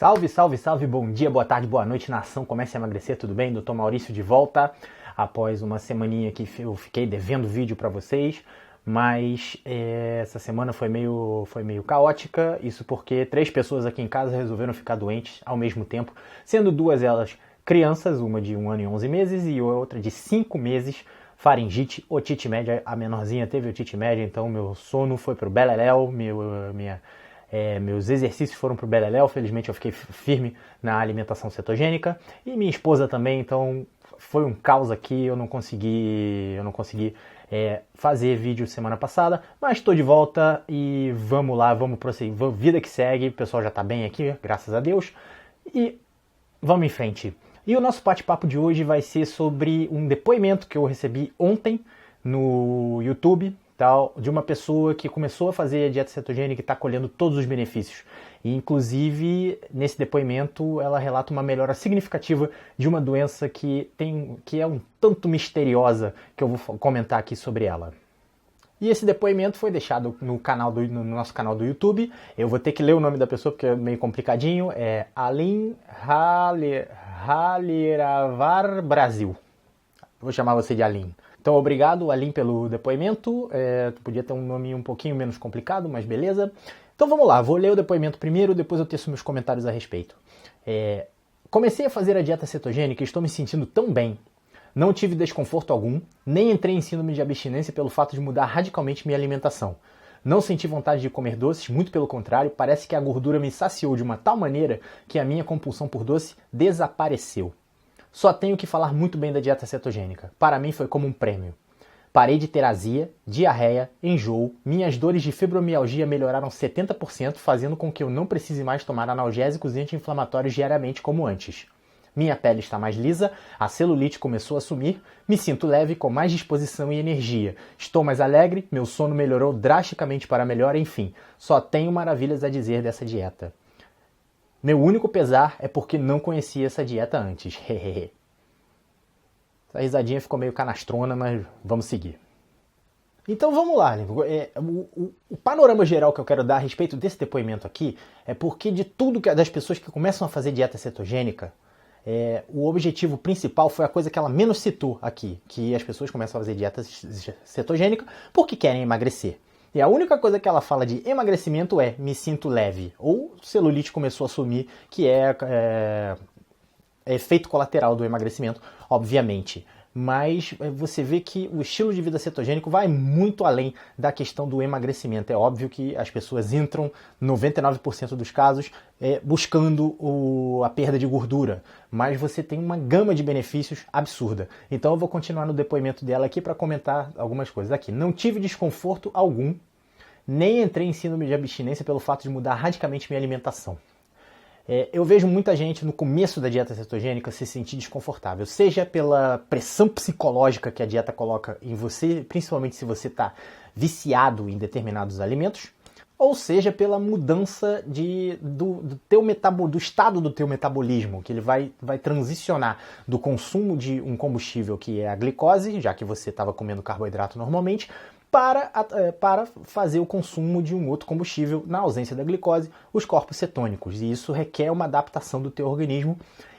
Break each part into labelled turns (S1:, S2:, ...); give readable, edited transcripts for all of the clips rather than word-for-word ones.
S1: Salve, salve, salve, bom dia, boa tarde, boa noite, nação, comece a emagrecer, tudo bem? Dr. Maurício de volta, após uma semaninha que eu fiquei devendo vídeo para vocês, mas essa semana foi meio caótica, isso porque 3 pessoas aqui em casa resolveram ficar doentes ao mesmo tempo, sendo 2 elas crianças, uma de 1 ano e 11 meses e outra de 5 meses, faringite, otite média, a menorzinha teve otite média, então meu sono foi pro beleléu, meus exercícios foram pro beleléu, felizmente eu fiquei firme na alimentação cetogênica e minha esposa também, então foi um caos aqui, eu não consegui fazer vídeo semana passada, mas estou de volta e vamos lá, vamos prosseguir, vida que segue, o pessoal já tá bem aqui, graças a Deus, e vamos em frente. E o nosso bate-papo de hoje vai ser sobre um depoimento que eu recebi ontem no YouTube, de uma pessoa que começou a fazer a dieta cetogênica e está colhendo todos os benefícios. E, inclusive, nesse depoimento, ela relata uma melhora significativa de uma doença que é um tanto misteriosa, que eu vou comentar aqui sobre ela. E esse depoimento foi deixado no nosso canal do YouTube. Eu vou ter que ler o nome da pessoa porque é meio complicadinho. É Aline Haliravar Brasil. Vou chamar você de Aline. Então, obrigado, Aline, pelo depoimento. Podia ter um nome um pouquinho menos complicado, mas beleza. Então, vamos lá. Vou ler o depoimento primeiro, depois eu teço meus comentários a respeito. Comecei a fazer a dieta cetogênica e estou me sentindo tão bem. Não tive desconforto algum, nem entrei em síndrome de abstinência pelo fato de mudar radicalmente minha alimentação. Não senti vontade de comer doces, muito pelo contrário, parece que a gordura me saciou de uma tal maneira que a minha compulsão por doce desapareceu. Só tenho que falar muito bem da dieta cetogênica. Para mim foi como um prêmio. Parei de ter azia, diarreia, enjoo, minhas dores de fibromialgia melhoraram 70%, fazendo com que eu não precise mais tomar analgésicos e anti-inflamatórios diariamente como antes. Minha pele está mais lisa, a celulite começou a sumir, me sinto leve, com mais disposição e energia. Estou mais alegre, meu sono melhorou drasticamente para melhor, enfim. Só tenho maravilhas a dizer dessa dieta. Meu único pesar é porque não conhecia essa dieta antes. Essa risadinha ficou meio canastrona, mas vamos seguir. Então vamos lá. O panorama geral que eu quero dar a respeito desse depoimento aqui é porque de tudo das pessoas que começam a fazer dieta cetogênica, o objetivo principal foi a coisa que ela menos citou aqui, que as pessoas começam a fazer dieta cetogênica porque querem emagrecer. E a única coisa que ela fala de emagrecimento é me sinto leve, ou celulite começou a sumir, que é efeito colateral do emagrecimento, obviamente. Mas você vê que o estilo de vida cetogênico vai muito além da questão do emagrecimento. É óbvio que as pessoas entram, 99% dos casos, buscando a perda de gordura. Mas você tem uma gama de benefícios absurda. Então eu vou continuar no depoimento dela aqui para comentar algumas coisas. Aqui, não tive desconforto algum, nem entrei em síndrome de abstinência pelo fato de mudar radicalmente minha alimentação. Eu vejo muita gente no começo da dieta cetogênica se sentir desconfortável, seja pela pressão psicológica que a dieta coloca em você, principalmente se você está viciado em determinados alimentos, ou seja pela mudança do estado do teu metabolismo, que ele vai transicionar do consumo de um combustível que é a glicose, já que você estava comendo carboidrato normalmente, para fazer o consumo de um outro combustível, na ausência da glicose, os corpos cetônicos. E isso requer uma adaptação do teu organismo.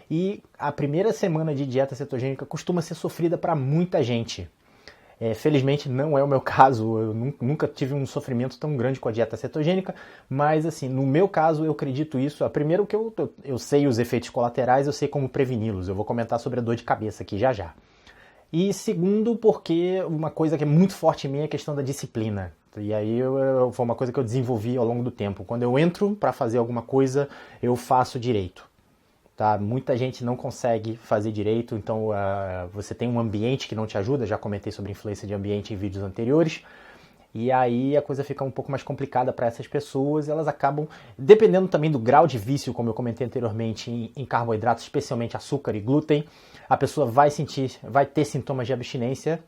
S1: E a primeira semana de dieta cetogênica costuma ser sofrida para muita gente. Felizmente não é o meu caso, eu nunca tive um sofrimento tão grande com a dieta cetogênica, mas assim, no meu caso eu acredito isso. Primeiro que eu sei os efeitos colaterais, eu sei como preveni-los. Eu vou comentar sobre a dor de cabeça aqui já já. E segundo, porque uma coisa que é muito forte em mim é a questão da disciplina. E aí foi uma coisa que eu desenvolvi ao longo do tempo. Quando eu entro para fazer alguma coisa, eu faço direito. Tá? Muita gente não consegue fazer direito, então você tem um ambiente que não te ajuda. Já comentei sobre influência de ambiente em vídeos anteriores. E aí a coisa fica um pouco mais complicada para essas pessoas, elas acabam, dependendo também do grau de vício, como eu comentei anteriormente, em carboidratos, especialmente açúcar e glúten, a pessoa vai ter sintomas de abstinência,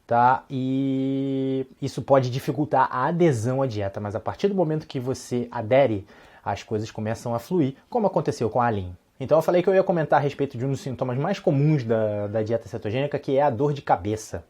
S1: tá? E isso pode dificultar a adesão à dieta, mas a partir do momento que você adere, as coisas começam a fluir, como aconteceu com a Aline. Então eu falei que eu ia comentar a respeito de um dos sintomas mais comuns da dieta cetogênica, que é a dor de cabeça.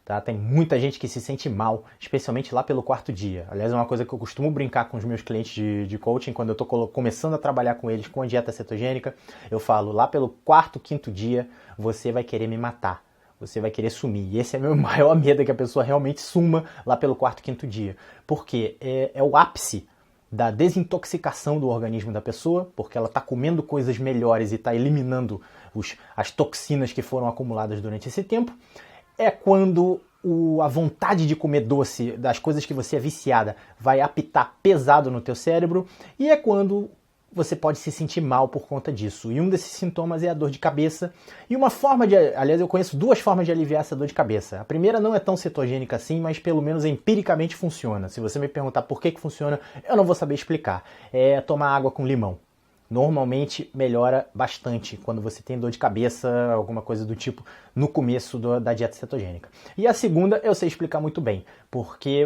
S1: Tá? Tem muita gente que se sente mal, especialmente lá pelo quarto dia. Aliás, é uma coisa que eu costumo brincar com os meus clientes de coaching, quando eu estou começando a trabalhar com eles com a dieta cetogênica, eu falo, lá pelo quarto, quinto dia, você vai querer me matar. Você vai querer sumir. E esse é o meu maior medo, é que a pessoa realmente suma lá pelo quarto, quinto dia. Porque é o ápice da desintoxicação do organismo da pessoa, porque ela está comendo coisas melhores e está eliminando as toxinas que foram acumuladas durante esse tempo. É quando a vontade de comer doce, das coisas que você é viciada, vai apitar pesado no teu cérebro. E é quando você pode se sentir mal por conta disso. E um desses sintomas é a dor de cabeça. E uma forma de... Aliás, eu conheço duas formas de aliviar essa dor de cabeça. A primeira não é tão cetogênica assim, mas pelo menos empiricamente funciona. Se você me perguntar por que funciona, eu não vou saber explicar. É tomar água com limão. Normalmente melhora bastante quando você tem dor de cabeça, alguma coisa do tipo, no começo da dieta cetogênica. E a segunda eu sei explicar muito bem, porque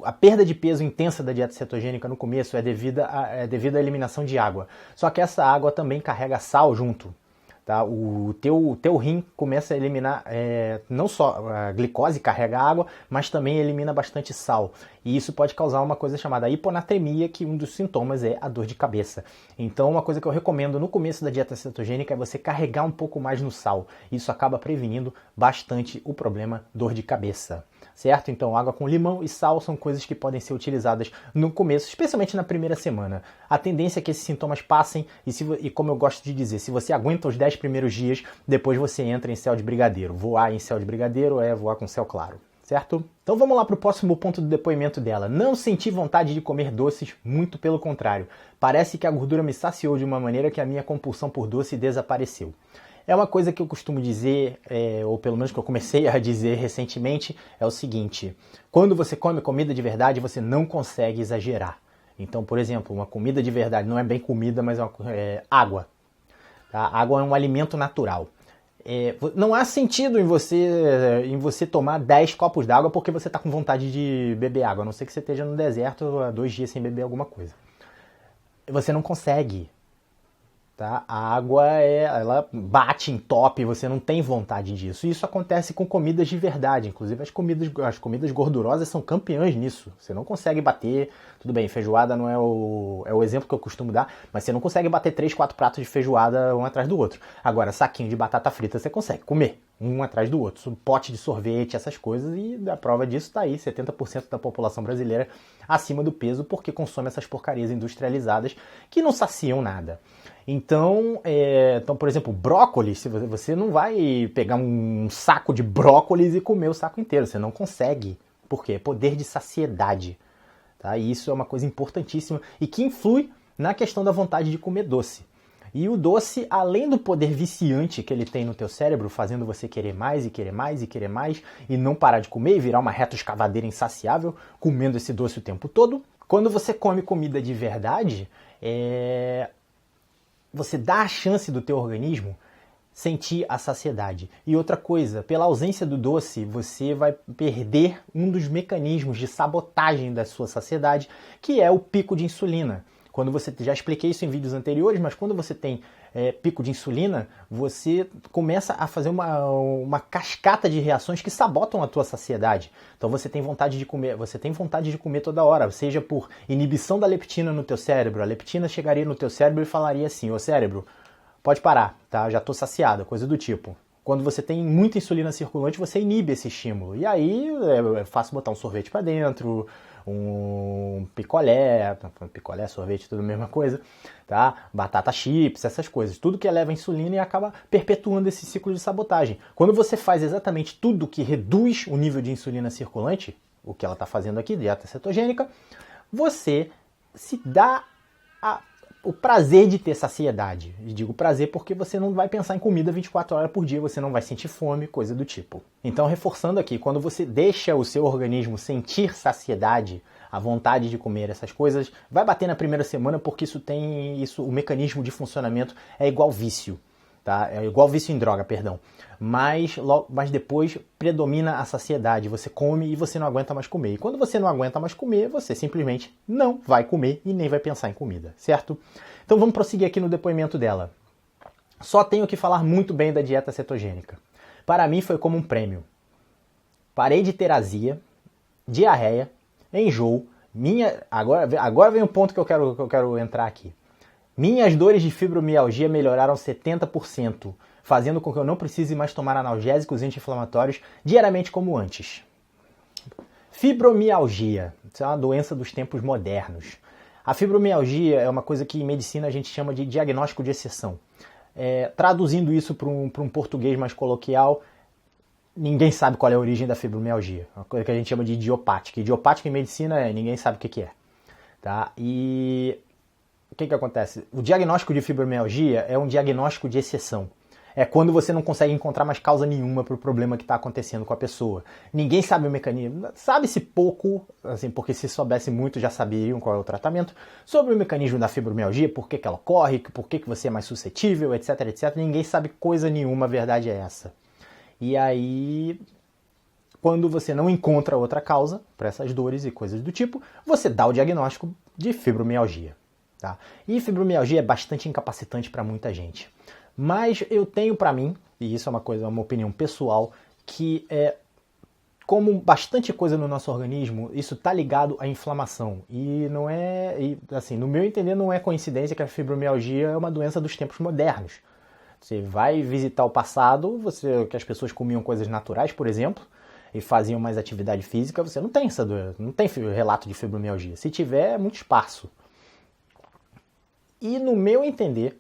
S1: a perda de peso intensa da dieta cetogênica no começo é devida à eliminação de água. Só que essa água também carrega sal junto. Tá? O teu rim começa a eliminar, não só a glicose carrega água, mas também elimina bastante sal. E isso pode causar uma coisa chamada hiponatremia, que um dos sintomas é a dor de cabeça. Então uma coisa que eu recomendo no começo da dieta cetogênica é você carregar um pouco mais no sal. Isso acaba prevenindo bastante o problema dor de cabeça. Certo? Então água com limão e sal são coisas que podem ser utilizadas no começo, especialmente na primeira semana. A tendência é que esses sintomas passem e como eu gosto de dizer, se você aguenta os 10 primeiros dias, depois você entra em céu de brigadeiro. Voar em céu de brigadeiro é voar com céu claro. Certo? Então vamos lá para o próximo ponto do depoimento dela. Não senti vontade de comer doces, muito pelo contrário. Parece que a gordura me saciou de uma maneira que a minha compulsão por doce desapareceu. É uma coisa que eu costumo dizer, ou pelo menos que eu comecei a dizer recentemente, é o seguinte: quando você come comida de verdade, você não consegue exagerar. Então, por exemplo, uma comida de verdade não é bem comida, mas é água. Tá? Água é um alimento natural. Não há sentido em você tomar 10 copos d'água porque você está com vontade de beber água, a não ser que você esteja no deserto há 2 dias sem beber alguma coisa. Você não consegue. Tá? A água ela bate em top, você não tem vontade disso. E isso acontece com comidas de verdade. Inclusive as comidas gordurosas são campeãs nisso. Você não consegue bater, tudo bem, feijoada não é o exemplo que eu costumo dar, mas você não consegue bater 3, 4 pratos de feijoada um atrás do outro. Agora, saquinho de batata frita você consegue comer um atrás do outro. Um pote de sorvete, essas coisas, e a prova disso está aí, 70% da população brasileira acima do peso porque consome essas porcarias industrializadas que não saciam nada. Então, por exemplo, brócolis, você não vai pegar um saco de brócolis e comer o saco inteiro, você não consegue. Por quê? Poder de saciedade. Tá? E isso é uma coisa importantíssima e que influi na questão da vontade de comer doce. E o doce, além do poder viciante que ele tem no teu cérebro, fazendo você querer mais e querer mais e querer mais, e não parar de comer e virar uma reta escavadeira insaciável, comendo esse doce o tempo todo, quando você come comida de verdade, você dá a chance do teu organismo sentir a saciedade. E outra coisa, pela ausência do doce, você vai perder um dos mecanismos de sabotagem da sua saciedade, que é o pico de insulina. Quando você, já expliquei isso em vídeos anteriores, mas quando você tem pico de insulina, você começa a fazer uma cascata de reações que sabotam a tua saciedade. Então você tem vontade de comer toda hora, seja por inibição da leptina no teu cérebro. A leptina chegaria no teu cérebro e falaria assim: ô cérebro, pode parar, tá? Já estou saciado, coisa do tipo. Quando você tem muita insulina circulante, você inibe esse estímulo. E aí é fácil botar um sorvete para dentro, um picolé, sorvete, tudo a mesma coisa, tá? Batata chips, essas coisas. Tudo que eleva a insulina e acaba perpetuando esse ciclo de sabotagem. Quando você faz exatamente tudo que reduz o nível de insulina circulante, o que ela está fazendo aqui, dieta cetogênica, você se dá o prazer de ter saciedade. E digo prazer porque você não vai pensar em comida 24 horas por dia, você não vai sentir fome, coisa do tipo. Então, reforçando aqui, quando você deixa o seu organismo sentir saciedade, a vontade de comer essas coisas, vai bater na primeira semana porque o mecanismo de funcionamento é igual vício. Tá? É igual vício em droga, perdão. Mas depois predomina a saciedade. Você come e você não aguenta mais comer. E quando você não aguenta mais comer, você simplesmente não vai comer e nem vai pensar em comida, certo? Então vamos prosseguir aqui no depoimento dela. Só tenho que falar muito bem da dieta cetogênica. Para mim foi como um prêmio. parei de ter azia, diarreia, enjoo, agora vem um ponto que eu quero entrar aqui. Minhas dores de fibromialgia melhoraram 70%, fazendo com que eu não precise mais tomar analgésicos e anti-inflamatórios diariamente como antes. Fibromialgia, isso é uma doença dos tempos modernos. A fibromialgia é uma coisa que em medicina a gente chama de diagnóstico de exceção. Traduzindo isso para um português mais coloquial, ninguém sabe qual é a origem da fibromialgia. Uma coisa que a gente chama de idiopática. Idiopática em medicina ninguém sabe o que é. Tá? E o que acontece? O diagnóstico de fibromialgia é um diagnóstico de exceção. É quando você não consegue encontrar mais causa nenhuma para o problema que está acontecendo com a pessoa. Ninguém sabe o mecanismo. Sabe-se pouco, assim, porque se soubesse muito já saberiam qual é o tratamento, sobre o mecanismo da fibromialgia, por que ela ocorre, por que você é mais suscetível, etc, etc. Ninguém sabe coisa nenhuma, a verdade é essa. E aí, quando você não encontra outra causa para essas dores e coisas do tipo, você dá o diagnóstico de fibromialgia. Tá? E fibromialgia é bastante incapacitante para muita gente. Mas eu tenho para mim, e isso é uma opinião pessoal, que como bastante coisa no nosso organismo, isso está ligado à inflamação. E não assim, no meu entender, não é coincidência que a fibromialgia é uma doença dos tempos modernos. Você vai visitar o passado, que as pessoas comiam coisas naturais, por exemplo, e faziam mais atividade física, você não tem relato de fibromialgia. Se tiver, é muito esparso. E no meu entender,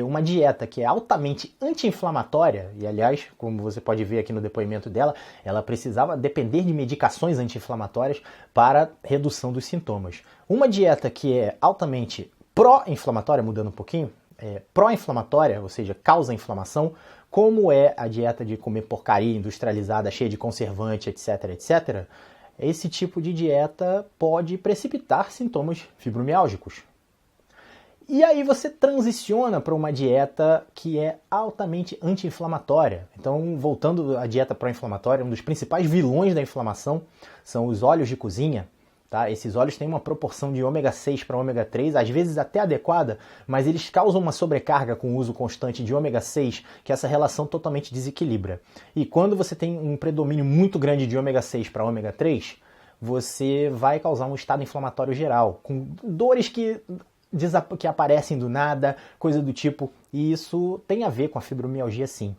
S1: uma dieta que é altamente anti-inflamatória, e aliás, como você pode ver aqui no depoimento dela, ela precisava depender de medicações anti-inflamatórias para redução dos sintomas. Uma dieta que é altamente pró-inflamatória, mudando um pouquinho, pró-inflamatória, ou seja, causa inflamação, como é a dieta de comer porcaria industrializada, cheia de conservante, etc, etc, esse tipo de dieta pode precipitar sintomas fibromiálgicos. E aí você transiciona para uma dieta que é altamente anti-inflamatória. Então, voltando à dieta pró-inflamatória, um dos principais vilões da inflamação são os óleos de cozinha. Tá? Esses óleos têm uma proporção de ômega 6 para ômega 3, às vezes até adequada, mas eles causam uma sobrecarga com o uso constante de ômega 6, que essa relação totalmente desequilibra. E quando você tem um predomínio muito grande de ômega 6 para ômega 3, você vai causar um estado inflamatório geral, com dores que aparecem do nada, coisa do tipo, e isso tem a ver com a fibromialgia sim.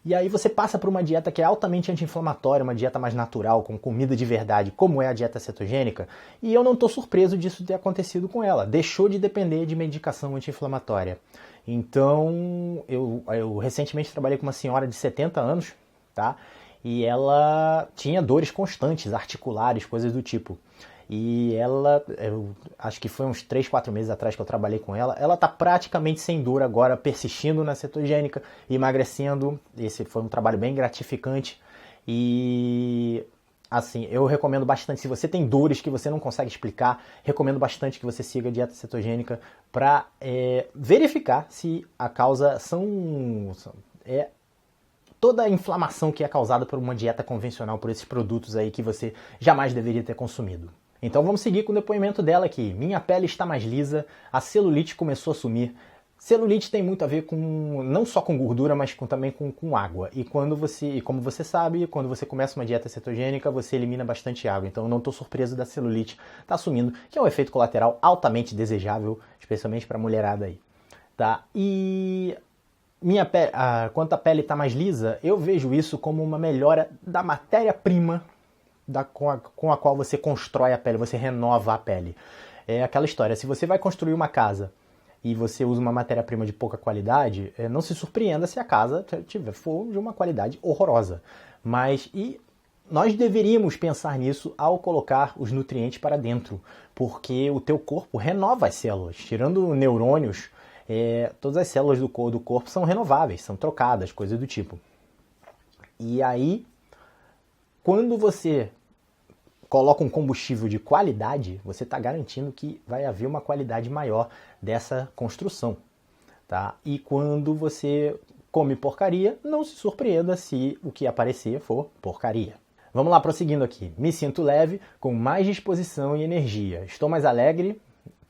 S1: E aí você passa por uma dieta que é altamente anti-inflamatória, uma dieta mais natural, com comida de verdade, como é a dieta cetogênica, e eu não estou surpreso disso ter acontecido com ela. Deixou de depender de medicação anti-inflamatória. Então, eu recentemente trabalhei com uma senhora de 70 anos, tá? E ela tinha dores constantes, articulares, coisas do tipo. E eu acho que foi uns 3, 4 meses atrás que eu trabalhei com ela está praticamente sem dor agora, persistindo na cetogênica, emagrecendo. Esse foi um trabalho bem gratificante e assim, eu recomendo bastante, se você tem dores que você não consegue explicar, recomendo bastante que você siga a dieta cetogênica para verificar se a causa é toda a inflamação que é causada por uma dieta convencional, por esses produtos aí que você jamais deveria ter consumido. Então vamos seguir com o depoimento dela aqui. Minha pele está mais lisa, a celulite começou a sumir. Celulite tem muito a ver com, não só com gordura, mas também com água. E como você sabe, quando você começa uma dieta cetogênica, você elimina bastante água. Então eu não estou surpreso da celulite estar sumindo, que é um efeito colateral altamente desejável, especialmente para a mulherada aí. Tá? E quanto a pele está mais lisa, eu vejo isso como uma melhora da matéria-prima com a qual você constrói a pele, você renova a pele. É aquela história, se você vai construir uma casa e você usa uma matéria-prima de pouca qualidade, não se surpreenda se a casa for de uma qualidade horrorosa. Nós deveríamos pensar nisso ao colocar os nutrientes para dentro, porque o teu corpo renova as células. Tirando neurônios, todas as células do corpo são renováveis, são trocadas, coisas do tipo. E aí, quando você coloca um combustível de qualidade, você está garantindo que vai haver uma qualidade maior dessa construção. Tá? E quando você come porcaria, não se surpreenda se o que aparecer for porcaria. Vamos lá, prosseguindo aqui. Me sinto leve, com mais disposição e energia. Estou mais alegre.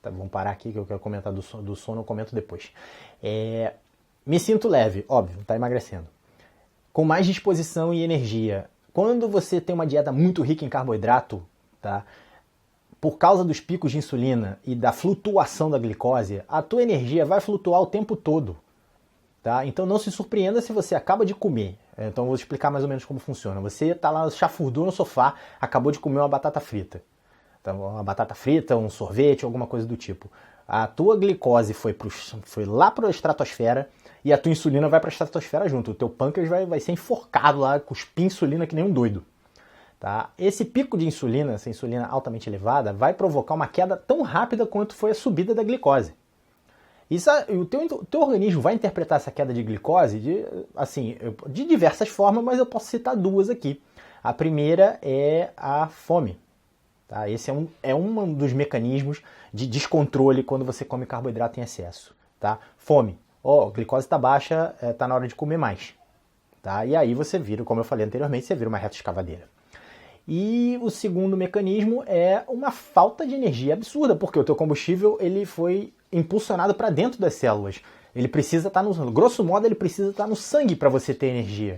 S1: Tá, vamos parar aqui que eu quero comentar do sono, eu comento depois. Me sinto leve, óbvio, está emagrecendo. Com mais disposição e energia. quando você tem uma dieta muito rica em carboidrato, tá? Por causa dos picos de insulina e da flutuação da glicose, a tua energia vai flutuar o tempo todo. Tá? Então não se surpreenda se você acaba de comer. Então eu vou explicar mais ou menos como funciona. Você está lá, chafurdou no sofá, acabou de comer uma batata frita. Então, uma batata frita, um sorvete, alguma coisa do tipo. A tua glicose foi lá para a estratosfera e a tua insulina vai para a estratosfera junto. O teu pâncreas vai ser enforcado lá, cuspir insulina que nem um doido. Tá? Esse pico de insulina, essa insulina altamente elevada, vai provocar uma queda tão rápida quanto foi a subida da glicose. Isso, o teu organismo vai interpretar essa queda de glicose de diversas formas, mas eu posso citar duas aqui. A primeira é a fome. Tá? Esse é um dos mecanismos de descontrole quando você come carboidrato em excesso. Tá? Fome. A glicose está baixa, está na hora de comer mais. Tá? E aí você vira, como eu falei anteriormente, você vira uma reta escavadeira. E o segundo mecanismo é uma falta de energia absurda, porque o teu combustível ele foi impulsionado para dentro das células. Ele precisa estar grosso modo, ele precisa estar no sangue para você ter energia.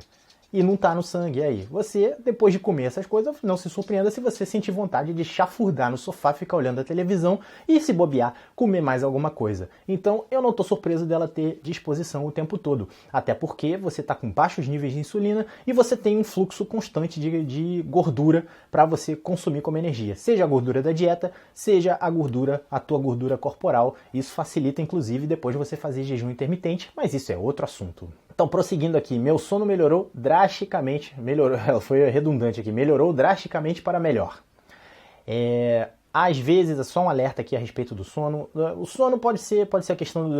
S1: E não está no sangue. E aí? Você, depois de comer essas coisas, não se surpreenda se você sentir vontade de chafurdar no sofá, ficar olhando a televisão e, se bobear, comer mais alguma coisa. Então, eu não estou surpreso dela ter disposição o tempo todo. Até porque você está com baixos níveis de insulina e você tem um fluxo constante de gordura para você consumir como energia. Seja a gordura da dieta, seja a tua gordura corporal. Isso facilita, inclusive, depois de você fazer jejum intermitente, mas isso é outro assunto. Então, prosseguindo aqui, meu sono melhorou drasticamente, foi redundante aqui, melhorou drasticamente para melhor. Às vezes, é só um alerta aqui a respeito do sono. O sono pode ser a questão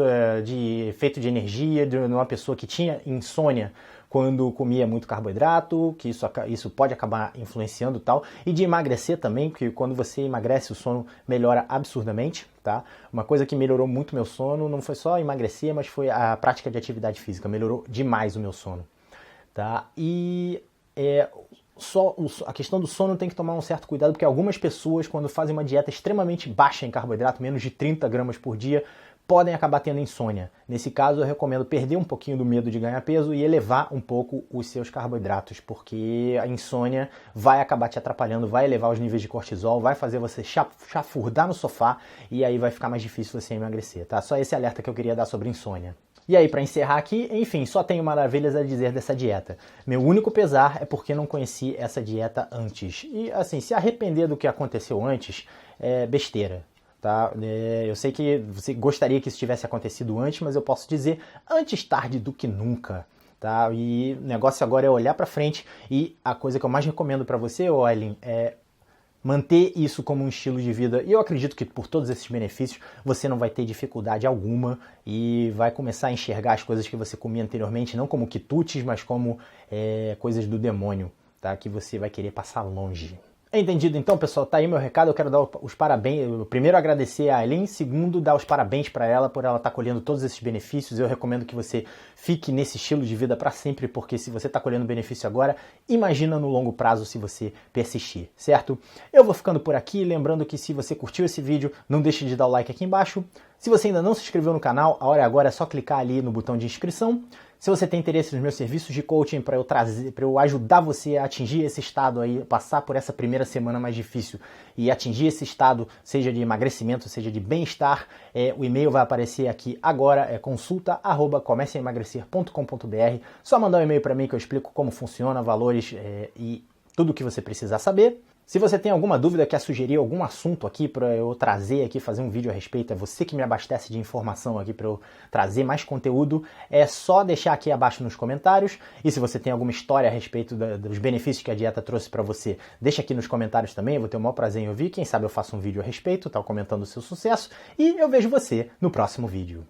S1: de efeito de energia, de uma pessoa que tinha insônia quando comia muito carboidrato, que isso pode acabar influenciando e tal, e de emagrecer também, porque quando você emagrece o sono melhora absurdamente, tá? Uma coisa que melhorou muito meu sono não foi só emagrecer, mas foi a prática de atividade física, melhorou demais o meu sono, tá? E a questão do sono tem que tomar um certo cuidado, porque algumas pessoas, quando fazem uma dieta extremamente baixa em carboidrato, menos de 30 gramas por dia, podem acabar tendo insônia. Nesse caso, eu recomendo perder um pouquinho do medo de ganhar peso e elevar um pouco os seus carboidratos, porque a insônia vai acabar te atrapalhando, vai elevar os níveis de cortisol, vai fazer você chafurdar no sofá e aí vai ficar mais difícil você emagrecer, tá? Só esse alerta que eu queria dar sobre insônia. E aí, para encerrar aqui, enfim, só tenho maravilhas a dizer dessa dieta. Meu único pesar é porque não conheci essa dieta antes. E, assim, se arrepender do que aconteceu antes é besteira. Tá? Eu sei que você gostaria que isso tivesse acontecido antes, mas eu posso dizer antes tarde do que nunca. Tá? E o negócio agora é olhar para frente e a coisa que eu mais recomendo para você, Eileen, é manter isso como um estilo de vida. E eu acredito que por todos esses benefícios você não vai ter dificuldade alguma e vai começar a enxergar as coisas que você comia anteriormente não como quitutes, mas como coisas do demônio, tá? Que você vai querer passar longe. Entendido então, pessoal? Tá aí meu recado. Eu quero dar os parabéns. Primeiro, agradecer a Eileen. Segundo, dar os parabéns para ela por ela estar colhendo todos esses benefícios. Eu recomendo que você fique nesse estilo de vida para sempre, porque se você está colhendo benefício agora, imagina no longo prazo se você persistir, certo? Eu vou ficando por aqui. Lembrando que se você curtiu esse vídeo, não deixe de dar o like aqui embaixo. Se você ainda não se inscreveu no canal, a hora é agora, é só clicar ali no botão de inscrição. Se você tem interesse nos meus serviços de coaching para eu ajudar você a atingir esse estado aí, passar por essa primeira semana mais difícil e atingir esse estado, seja de emagrecimento, seja de bem-estar, o e-mail vai aparecer aqui agora, é consulta@comeceaemagrecer.com.br. Só mandar um e-mail para mim que eu explico como funciona, valores e tudo o que você precisar saber. Se você tem alguma dúvida, quer sugerir algum assunto aqui para eu trazer aqui, fazer um vídeo a respeito, é você que me abastece de informação aqui para eu trazer mais conteúdo, é só deixar aqui abaixo nos comentários. E se você tem alguma história a respeito dos benefícios que a dieta trouxe para você, deixa aqui nos comentários também, eu vou ter o maior prazer em ouvir. Quem sabe eu faço um vídeo a respeito, comentando o seu sucesso. E eu vejo você no próximo vídeo.